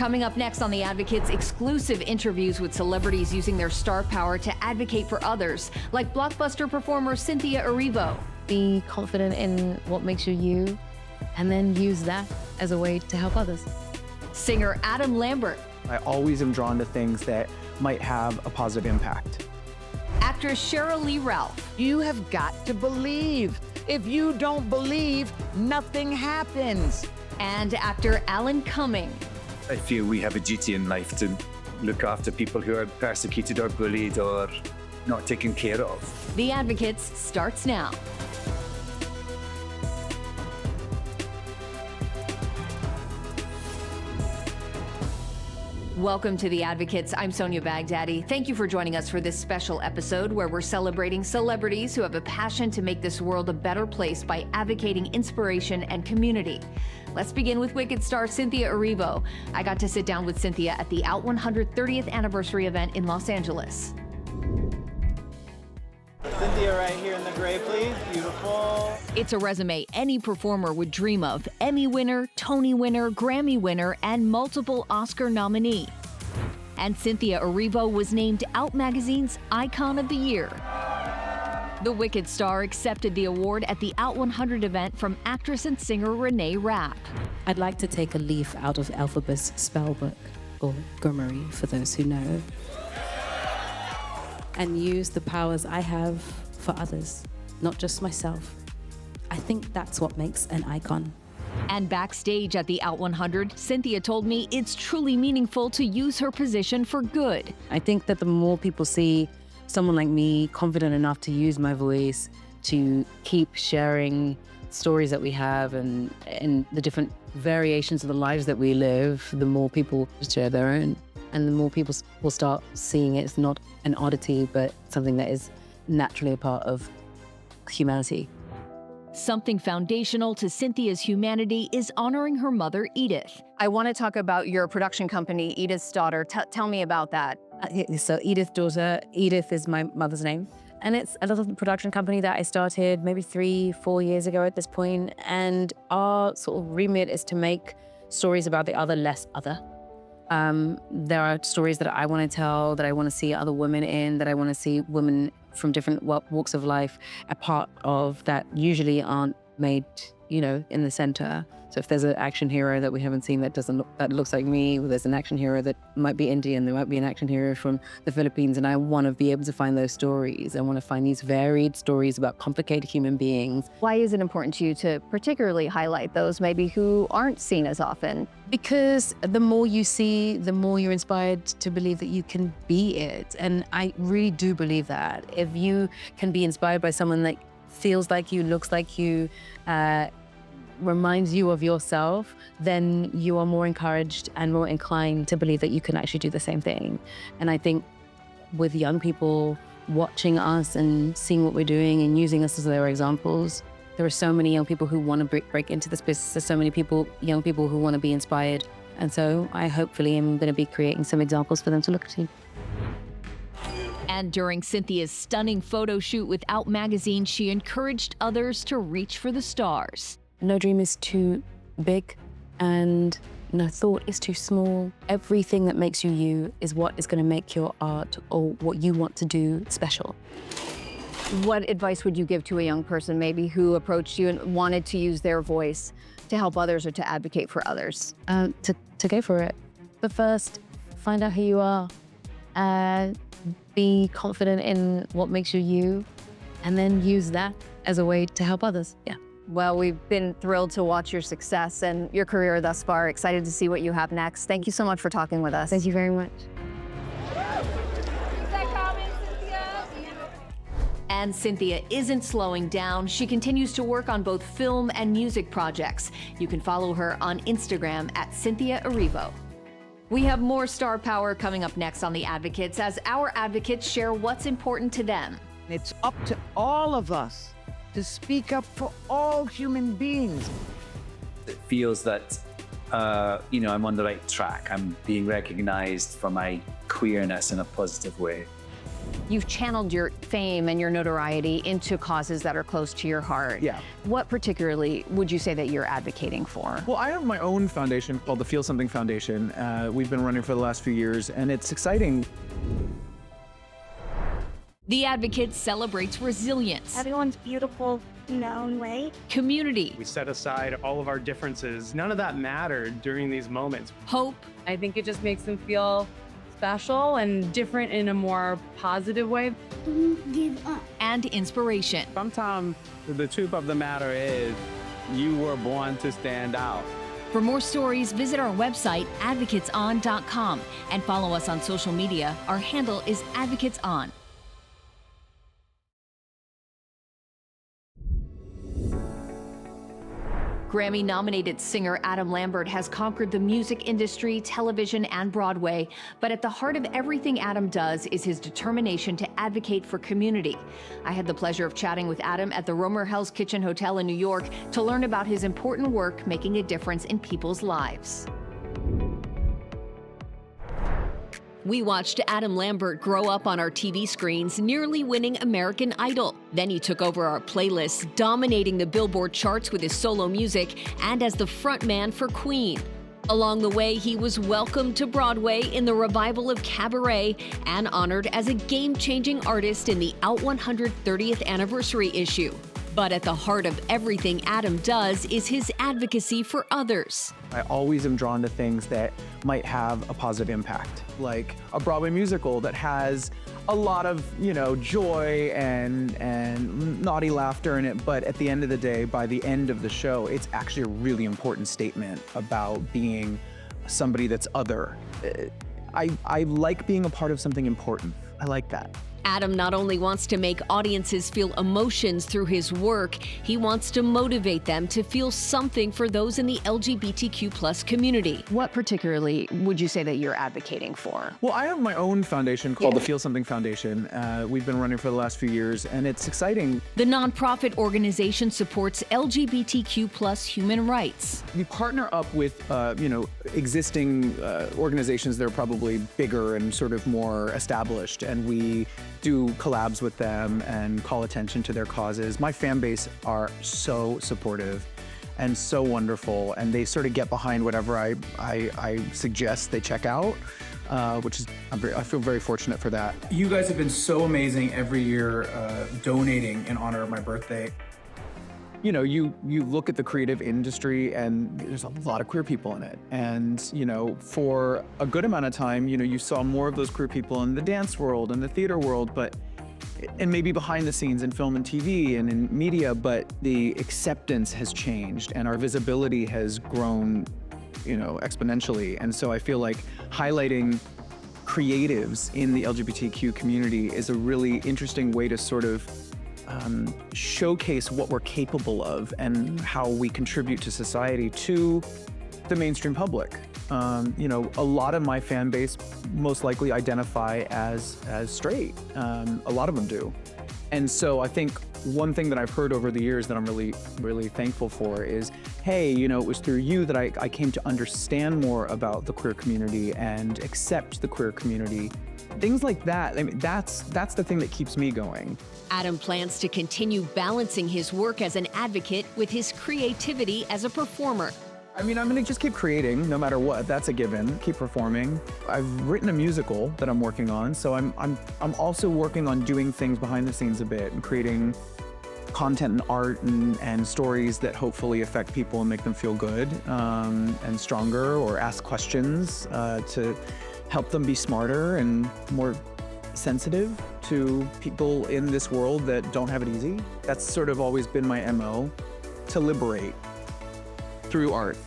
Coming up next on The Advocates, exclusive interviews with celebrities using their star power to advocate for others, like blockbuster performer Cynthia Erivo. Be confident in what makes you you, and then use that as a way to help others. Singer Lambert. I always am drawn to things that might have a positive impact. Actress Sheryl. You have got to believe. If you don't believe, nothing happens. And actor Cumming. I feel we have a duty in life to look after people who are persecuted or bullied or not taken care of. The Advocates starts now. Welcome to The Advocates. I'm Sonia Baghdadi. Thank you for joining us for this special episode where we're celebrating celebrities who have a passion to make this world a better place by advocating inspiration and community. Let's begin with Wicked star Cynthia Erivo. I got to sit down with Cynthia at the Out 130th anniversary event in Los Angeles. Cynthia right here in the gray, please. Beautiful. It's a resume any performer would dream of. Emmy winner, Tony winner, Grammy winner, and multiple Oscar nominee. And Cynthia Erivo was named Out Magazine's Icon of the Year. The Wicked star accepted the award at the Out 100 event from actress and singer Renee Rapp. I'd like to take a leaf out of Elphabet's spell book, or grammary for those who know, and use the powers I have for others, not just myself. I think that's what makes an icon. And backstage at the Out 100, Cynthia told me it's truly meaningful to use her position for good. I think that the more people see someone like me confident enough to use my voice to keep sharing stories that we have and the different variations of the lives that we live, the more people share their own. And the more people will start seeing it as not an oddity, but something that is naturally a part of humanity. Something foundational to Cynthia's humanity is honoring her mother, Edith. I want to talk about your production company, Edith's Daughter. Tell me about that. So Edith's Daughter, Edith is my mother's name. And it's a little production company that I started maybe 3-4 years ago at this point. And our sort of remit is to make stories about the other less other. There are stories that I want to tell, that I want to see other women in, that I want to see women from different walks of life a part of, that usually aren't made, in the center. So if there's an action hero that we haven't seen that looks like me, or there's an action hero that might be Indian, there might be an action hero from the Philippines, and I want to be able to find those stories. I want to find these varied stories about complicated human beings. Why is it important to you to particularly highlight those maybe who aren't seen as often? Because the more you see, the more you're inspired to believe that you can be it. And I really do believe that. If you can be inspired by someone that feels like you, looks like you, reminds you of yourself, then you are more encouraged and more inclined to believe that you can actually do the same thing. And I think with young people watching us and seeing what we're doing and using us as their examples, there are so many young people who want to break into this business. There's so many young people who want to be inspired. And so I hopefully am going to be creating some examples for them to look to. And during Cynthia's stunning photo shoot with Out Magazine, she encouraged others to reach for the stars. No dream is too big and no thought is too small. Everything that makes you you is what is going to make your art or what you want to do special. What advice would you give to a young person maybe who approached you and wanted to use their voice to help others or to advocate for others? To go for it. But first, find out who you are. Be confident in what makes you you, and then use that as a way to help others. Yeah. Well, we've been thrilled to watch your success and your career thus far. Excited to see what you have next. Thank you so much for talking with us. Thank you very much. And Cynthia isn't slowing down. She continues to work on both film and music projects. You can follow her on Instagram at Cynthia Erivo. We have more star power coming up next on The Advocates as our advocates share what's important to them. It's up to all of us to speak up for all human beings. It feels that, I'm on the right track. I'm being recognized for my queerness in a positive way. You've channeled your fame and your notoriety into causes that are close to your heart. Yeah. What particularly would you say that you're advocating for? Well, I have my own foundation called the Feel Something Foundation. We've been running for the last few years, and it's exciting. The Advocate celebrates resilience, Everyone's beautiful in their own way. community, We set aside all of our differences. None of that mattered during these moments. hope, I think it just makes them feel special and different in a more positive way. Don't give up. and inspiration. Sometimes the truth of the matter is you were born to stand out. For more stories, visit our website, advocateson.com, and follow us on social media. Our handle is advocatesOn. Grammy-nominated singer Adam Lambert has conquered the music industry, television, and Broadway. But at the heart of everything Adam does is his determination to advocate for community. I had the pleasure of chatting with Adam at the Romer Hell's Kitchen Hotel in New York to learn about his important work making a difference in people's lives. We watched Adam Lambert grow up on our TV screens, nearly winning American Idol. Then he took over our playlists, dominating the Billboard charts with his solo music and as the frontman for Queen. Along the way, he was welcomed to Broadway in the revival of Cabaret and honored as a game-changing artist in the Out 130th anniversary issue. But at the heart of everything Adam does is his advocacy for others. I always am drawn to things that might have a positive impact, like a Broadway musical that has a lot of, joy and naughty laughter in it, but at the end of the day, by the end of the show, it's actually a really important statement about being somebody that's other. I like being a part of something important. I like that. Adam not only wants to make audiences feel emotions through his work, he wants to motivate them to feel something for those in the LGBTQ+ community. What particularly would you say that you're advocating for? Well, I have my own foundation called the Feel Something Foundation. We've been running for the last few years, and it's exciting. The nonprofit organization supports LGBTQ+ human rights. We partner up with, existing organizations that are probably bigger and sort of more established, and we do collabs with them and call attention to their causes. My fan base are so supportive and so wonderful, and they sort of get behind whatever I suggest they check out, which is, I feel very fortunate for that. You guys have been so amazing every year donating in honor of my birthday. You look at the creative industry and there's a lot of queer people in it. And, for a good amount of time, you saw more of those queer people in the dance world and the theater world, and maybe behind the scenes in film and TV and in media, but the acceptance has changed and our visibility has grown, exponentially. And so I feel like highlighting creatives in the LGBTQ community is a really interesting way to sort of showcase what we're capable of and how we contribute to society to the mainstream public. A lot of my fan base most likely identify as straight. A lot of them do. And so I think one thing that I've heard over the years that I'm really, really thankful for is, hey, it was through you that I came to understand more about the queer community and accept the queer community. Things like that, that's the thing that keeps me going. Adam plans to continue balancing his work as an advocate with his creativity as a performer. I'm gonna just keep creating no matter what. That's a given. Keep performing. I've written a musical that I'm working on, so I'm also working on doing things behind the scenes a bit and creating content and art and stories that hopefully affect people and make them feel good and stronger, or ask questions to help them be smarter and more sensitive to people in this world that don't have it easy. That's sort of always been my MO, to liberate through art.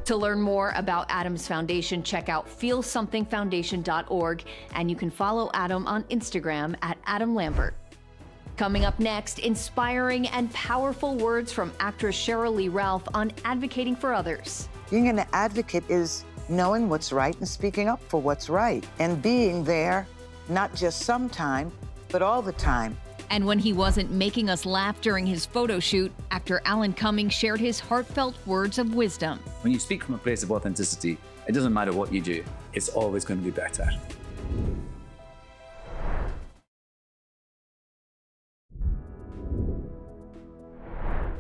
To learn more about Adam's foundation, check out feelsomethingfoundation.org, and you can follow Adam on Instagram at Adam Lambert. Coming up next, inspiring and powerful words from actress Sheryl Lee Ralph on advocating for others. Being an advocate is knowing what's right and speaking up for what's right, and being there, not just sometime, but all the time, And when he wasn't making us laugh during his photo shoot, actor Alan Cumming shared his heartfelt words of wisdom. When you speak from a place of authenticity, it doesn't matter what you do, it's always going to be better.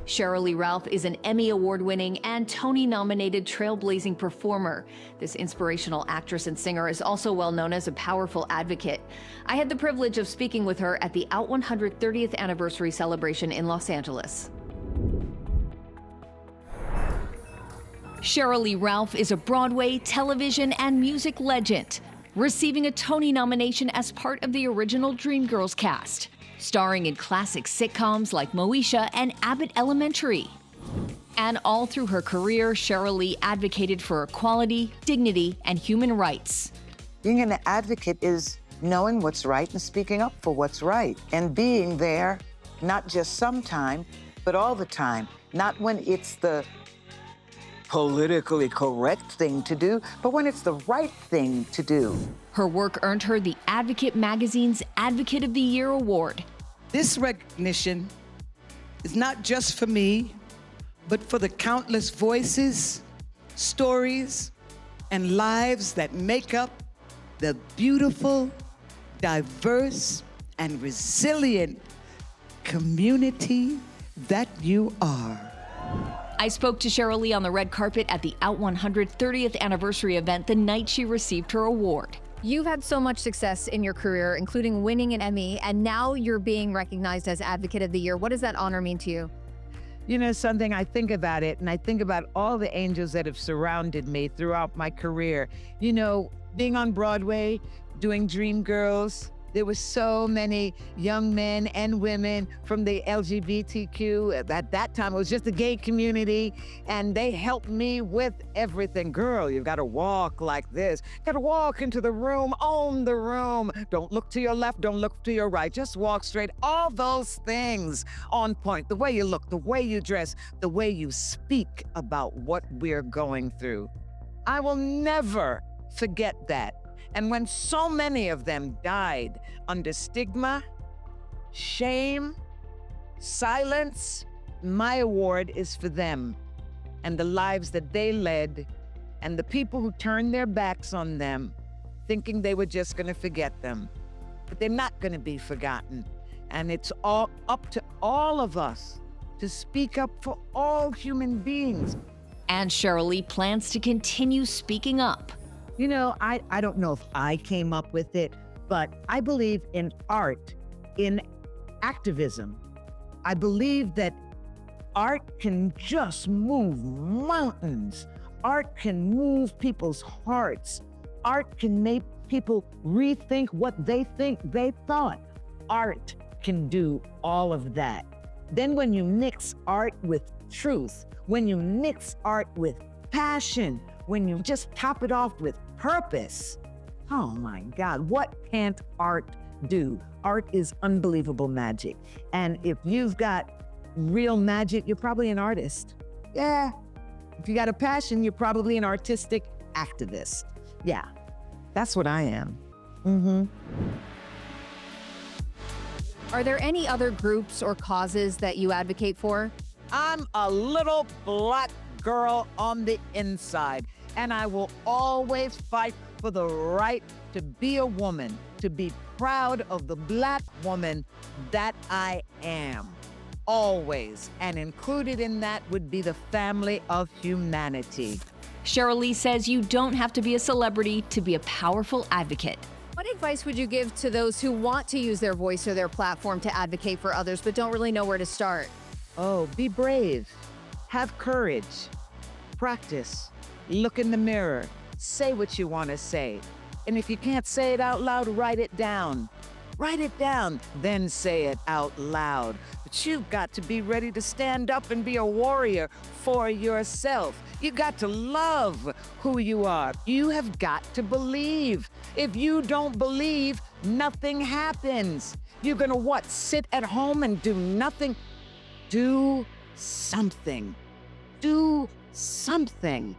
Sheryl Ralph is an Emmy Award-winning and Tony-nominated trailblazing performer. This inspirational actress and singer is also well known as a powerful advocate. I had the privilege of speaking with her at the Out 130th anniversary celebration in Los Angeles. Sheryl Ralph is a Broadway, television, and music legend, receiving a Tony nomination as part of the original Dreamgirls cast, starring in classic sitcoms like Moesha and Abbott Elementary. And all through her career, Sheryl Lee advocated for equality, dignity, and human rights. Being an advocate is knowing what's right and speaking up for what's right, and being there, not just sometime, but all the time. Not when it's the politically correct thing to do, but when it's the right thing to do. Her work earned her the Advocate magazine's Advocate of the Year award. This recognition is not just for me, but for the countless voices, stories, and lives that make up the beautiful, diverse, and resilient community that you are. I spoke to Sheryl Lee on the red carpet at the Out 130th anniversary event the night she received her award. You've had so much success in your career, including winning an Emmy, and now you're being recognized as Advocate of the Year. What does that honor mean to you? You know something, I think about it, and I think about all the angels that have surrounded me throughout my career. You know, being on Broadway, doing Dreamgirls, there were so many young men and women from the LGBTQ. At that time, it was just the gay community, and they helped me with everything. Girl, you've got to walk like this. Got to walk into the room, own the room. Don't look to your left, don't look to your right. Just walk straight. All those things on point. The way you look, the way you dress, the way you speak about what we're going through. I will never forget that. And when so many of them died under stigma, shame, silence, my award is for them and the lives that they led and the people who turned their backs on them, thinking they were just going to forget them. But they're not going to be forgotten. And it's all up to all of us to speak up for all human beings. And Sheryl Lee plans to continue speaking up. You know, I don't know if I came up with it, but I believe in art, in activism. I believe that art can just move mountains. Art can move people's hearts. Art can make people rethink what they think they thought. Art can do all of that. Then when you mix art with truth, when you mix art with passion, when you just top it off with purpose, oh my God, what can't art do? Art is unbelievable magic. And if you've got real magic, you're probably an artist. Yeah. If you got a passion, you're probably an artistic activist. Yeah, that's what I am. Are there any other groups or causes that you advocate for? I'm a little black girl on the inside, and I will always fight for the right to be a woman, to be proud of the Black woman that I am. Always. And included in that would be the family of humanity. Sheryl Lee says you don't have to be a celebrity to be a powerful advocate. What advice would you give to those who want to use their voice or their platform to advocate for others but don't really know where to start? Oh, be brave. Have courage. Practice. Look in the mirror. Say what you want to say. And if you can't say it out loud, write it down. Write it down, then say it out loud. But you've got to be ready to stand up and be a warrior for yourself. You got to love who you are. You have got to believe. If you don't believe, nothing happens. You're gonna what? Sit at home and do nothing? Do something. Do something.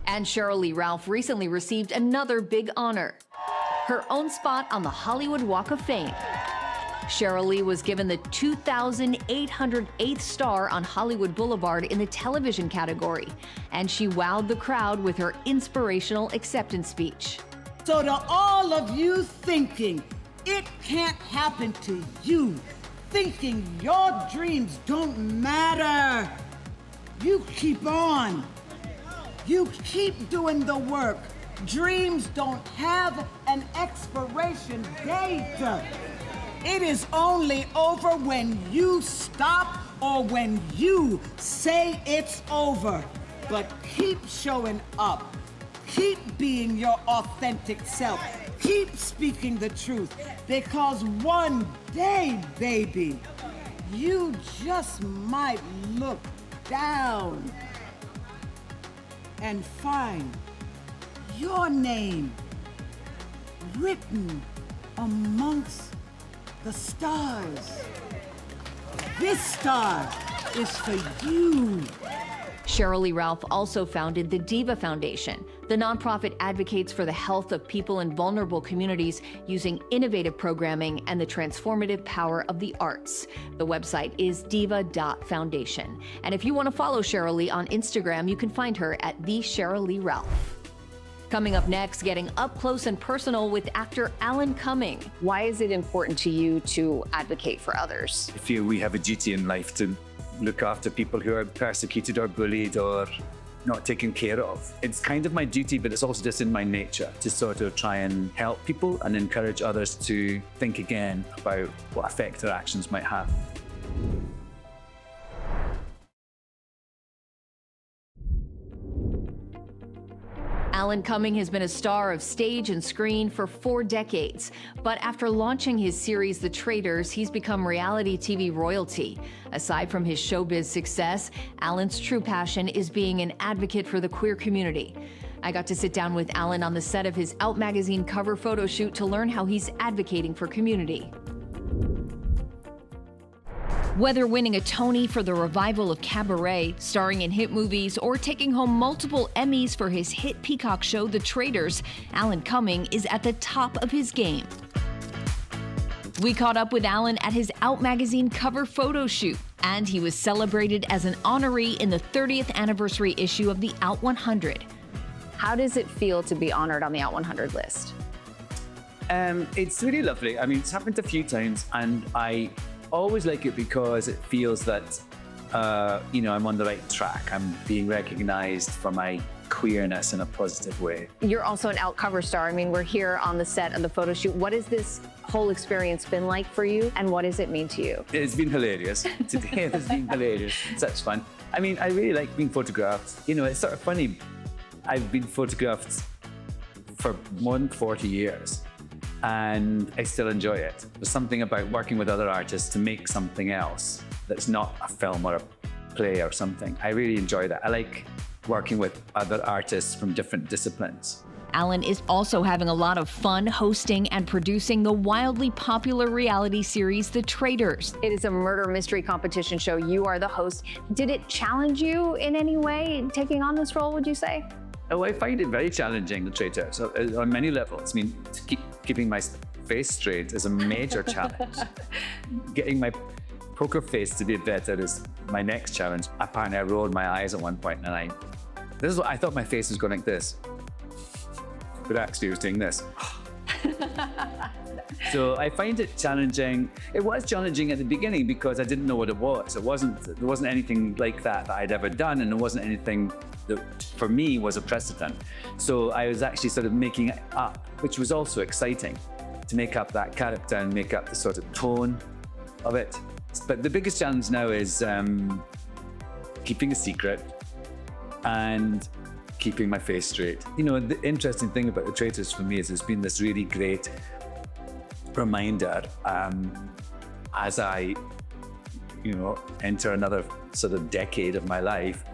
And Sheryl Lee Ralph recently received another big honor, her own spot on the Hollywood Walk of Fame. Sheryl Lee was given the 2,808th star on Hollywood Boulevard in the television category, and she wowed the crowd with her inspirational acceptance speech. So to all of you thinking it can't happen to you, thinking your dreams don't matter, you keep on. You keep doing the work. Dreams don't have an expiration date. It is only over when you stop or when you say it's over. But keep showing up. Keep being your authentic self. Keep speaking the truth. Because one day, baby, you just might look down and find your name written amongst the stars. This star is for you. Sheryl Lee Ralph also founded the Diva Foundation. The nonprofit advocates for the health of people in vulnerable communities using innovative programming and the transformative power of the arts. The website is diva.foundation. And if you want to follow Sheryl Lee on Instagram, you can find her at the Sheryl Lee Ralph. Coming up next, getting up close and personal with actor Alan Cumming. Why is it important to you to advocate for others? I feel we have a duty in life to look after people who are persecuted or bullied or not taken care of. It's kind of my duty, but it's also just in my nature to sort of try and help people and encourage others to think again about what effect their actions might have. Alan Cumming has been a star of stage and screen for 4 decades. But after launching his series, The Traitors, he's become reality TV royalty. Aside from his showbiz success, Alan's true passion is being an advocate for the queer community. I got to sit down with Alan on the set of his Out magazine cover photo shoot to learn how he's advocating for community. Whether winning a Tony for the revival of Cabaret, starring in hit movies, or taking home multiple Emmys for his hit Peacock show, The Traitors, Alan Cumming is at the top of his game. We caught up with Alan at his Out magazine cover photo shoot, and he was celebrated as an honoree in the 30th anniversary issue of the Out 100. How does it feel to be honored on the Out 100 list? It's really lovely. I mean, it's happened a few times, and I always like it because it feels that, I'm on the right track. I'm being recognized for my queerness in a positive way. You're also an Out cover star. I mean, we're here on the set of the photo shoot. What has this whole experience been like for you, and what does it mean to you? It's been hilarious. Today has been hilarious. It's such fun. I mean, I really like being photographed. You know, it's sort of funny. I've been photographed for more than 40 years. And I still enjoy it. There's something about working with other artists to make something else that's not a film or a play or something. I really enjoy that. I like working with other artists from different disciplines. Alan is also having a lot of fun hosting and producing the wildly popular reality series, The Traitors. It is a murder mystery competition show. You are the host. Did it challenge you in any way, taking on this role, would you say? Oh, I find it very challenging, The Traitors, on many levels. I mean, keeping my face straight is a major challenge. Getting my poker face to be better is my next challenge. Apparently, I rolled my eyes at one point, and I thought my face was going like this, but actually, I was doing this. So I find it challenging. It was challenging at the beginning because I didn't know what it was. There wasn't anything like that I'd ever done, and there wasn't anything that for me was a precedent. So I was actually sort of making it up, which was also exciting, to make up that character and make up the sort of tone of it. But the biggest challenge now is keeping a secret and keeping my face straight. You know, the interesting thing about The Traitors for me is it's been this really great reminder as I, enter another sort of decade of my life,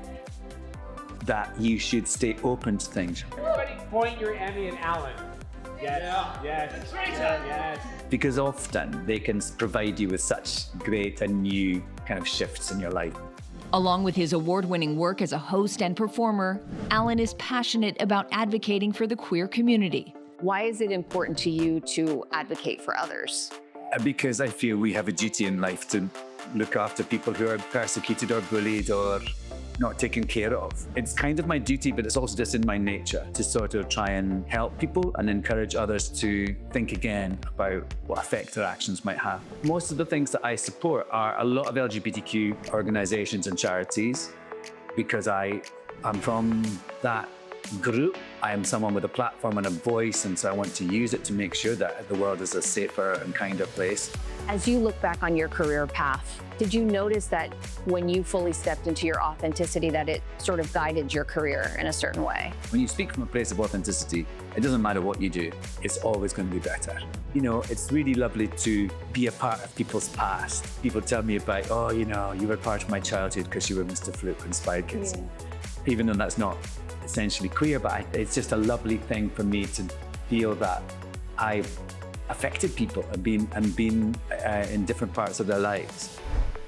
that you should stay open to things. Everybody point your Emmy and Alan. Yes, yes, yes. Because often they can provide you with such great and new kind of shifts in your life. Along with his award-winning work as a host and performer, Alan is passionate about advocating for the queer community. Why is it important to you to advocate for others? because I feel we have a duty in life to look after people who are persecuted or bullied or not taken care of. It's kind of my duty, but it's also just in my nature to sort of try and help people and encourage others to think again about what effect their actions might have. Most of the things that I support are a lot of LGBTQ organizations and charities because I am from that group. I am someone with a platform and a voice, and so I want to use it to make sure that the world is a safer and kinder place. As you look back on your career path, did you notice that when you fully stepped into your authenticity, that it sort of guided your career in a certain way? When you speak from a place of authenticity, it doesn't matter what you do, it's always going to be better. You know, it's really lovely to be a part of people's past. People tell me about, oh, you know, you were part of my childhood because you were Mr. Fluke Inspired Kids. Yeah. Even though that's not essentially queer, but it's just a lovely thing for me to feel that I affected people and been in different parts of their lives.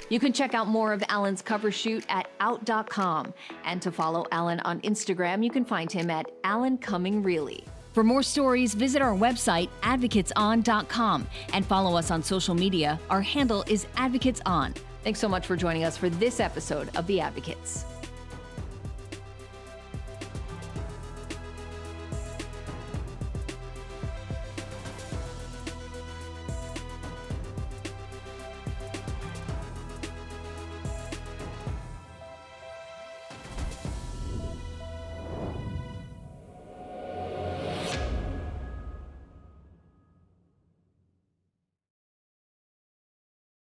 You can check out more of Alan's cover shoot at out.com. And to follow Alan on Instagram, you can find him at Alan Cumming Really. For more stories, visit our website, advocateson.com, and follow us on social media. Our handle is AdvocatesOn. Thanks so much for joining us for this episode of The Advocates.